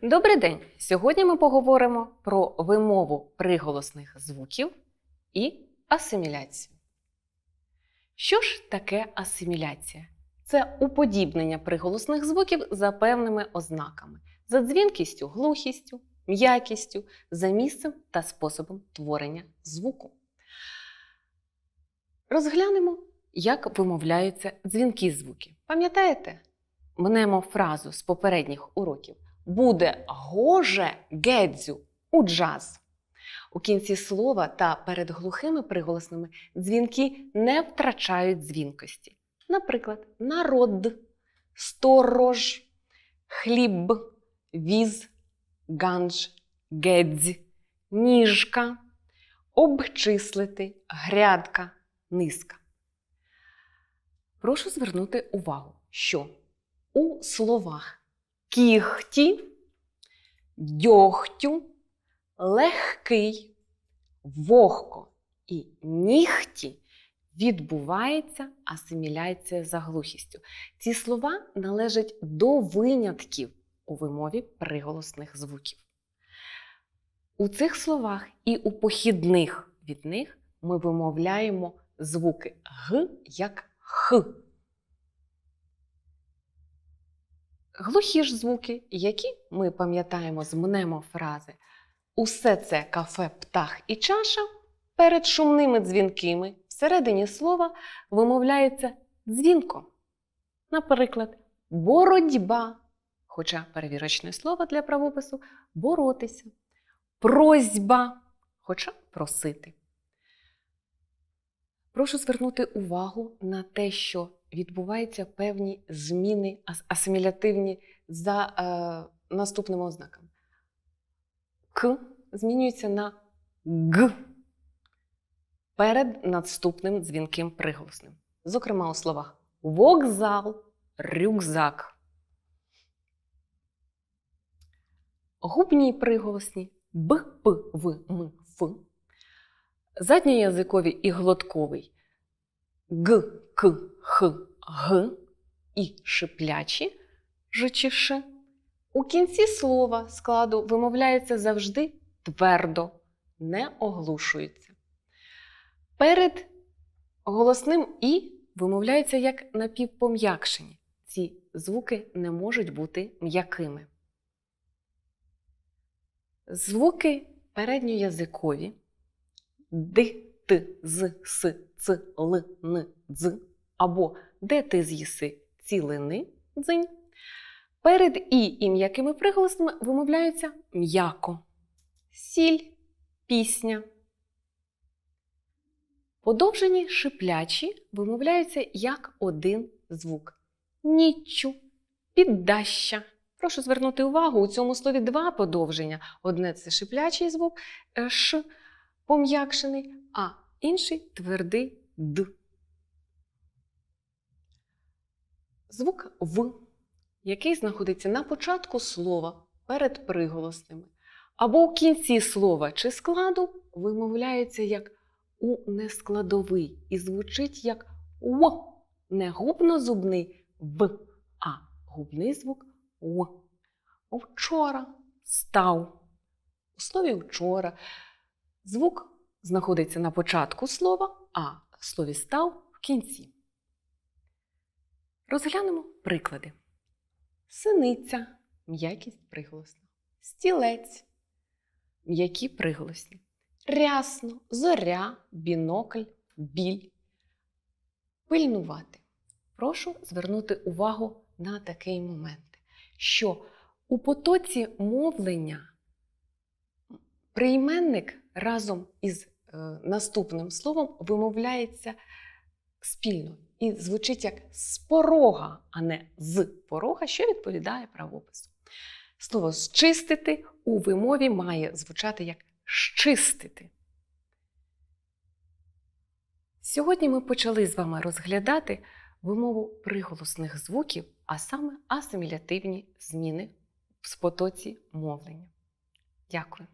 Добрий день! Сьогодні ми поговоримо про вимову приголосних звуків і асиміляцію. Що ж таке асиміляція? Це уподібнення приголосних звуків за певними ознаками, за дзвінкістю, глухістю, м'якістю, за місцем та способом творення звуку. Розглянемо, як вимовляються дзвінкі звуки. Пам'ятаєте мнемофразу з попередніх уроків? Буде гоже гедзю у джаз. У кінці слова та перед глухими приголосними дзвінки не втрачають дзвінкості. Наприклад, народ, сторож, хліб, віз, ганж, гедзь, ніжка, обчислити, грядка, низка. Прошу звернути увагу, що у словах кіхті, дьогтю, легкий, вогко і нігті відбувається асиміляція за глухістю. Ці слова належать до винятків у вимові приголосних звуків. У цих словах і у похідних від них ми вимовляємо звуки г як х. Глухі ж звуки, які ми пам'ятаємо з мнемофрази «Усе це кафе, птах і чаша», перед шумними дзвінкими всередині слова вимовляється дзвінко. Наприклад, боротьба, хоча перевірочне слово для правопису – боротися, просьба, хоча просити. Прошу звернути увагу на те, що відбуваються певні зміни асимілятивні за наступними ознаками. К змінюється на г перед наступним дзвінким приголосним. Зокрема, у словах вокзал, рюкзак. Губні приголосні б, п, в, м, ф. Задньоязиковий і глотковий г, к, х, г і шиплячі ж чи ш. У кінці слова складу вимовляється завжди твердо, не оглушується. Перед голосним і вимовляються як напівпом'якшені. Ці звуки не можуть бути м'якими. Звуки передньоязикові д, т, з, с, ц, л, н, дз або де ти з'їси цілини дзинь, перед і м'якими приголосними вимовляються м'яко. Сіль, пісня. Подовжені шиплячі вимовляються як один звук. Ніччю, піддаща. Прошу звернути увагу, у цьому слові два подовження. Одне – це шиплячий звук ш, пом'якшений, а інший – твердий д. Звук в, який знаходиться на початку слова перед приголосними, або у кінці слова чи складу, вимовляється як у нескладовий і звучить як в, не губно-зубний в, а губний звук в. Вчора, став. У слові вчора звук знаходиться на початку слова, а в слові став в кінці. Розглянемо приклади. Синиця – м'якість приголосна. Стілець – м'які приголосні. Рясно, зоря, бінокль, біль. Пильнувати. Прошу звернути увагу на такий момент, що у потоці мовлення прийменник разом із наступним словом вимовляється спільно і звучить як з порога, а не з порога, що відповідає правопису. Слово «зчистити» у вимові має звучати як «щистити». Сьогодні ми почали з вами розглядати вимову приголосних звуків, а саме асимілятивні зміни в потоці мовлення. Дякую.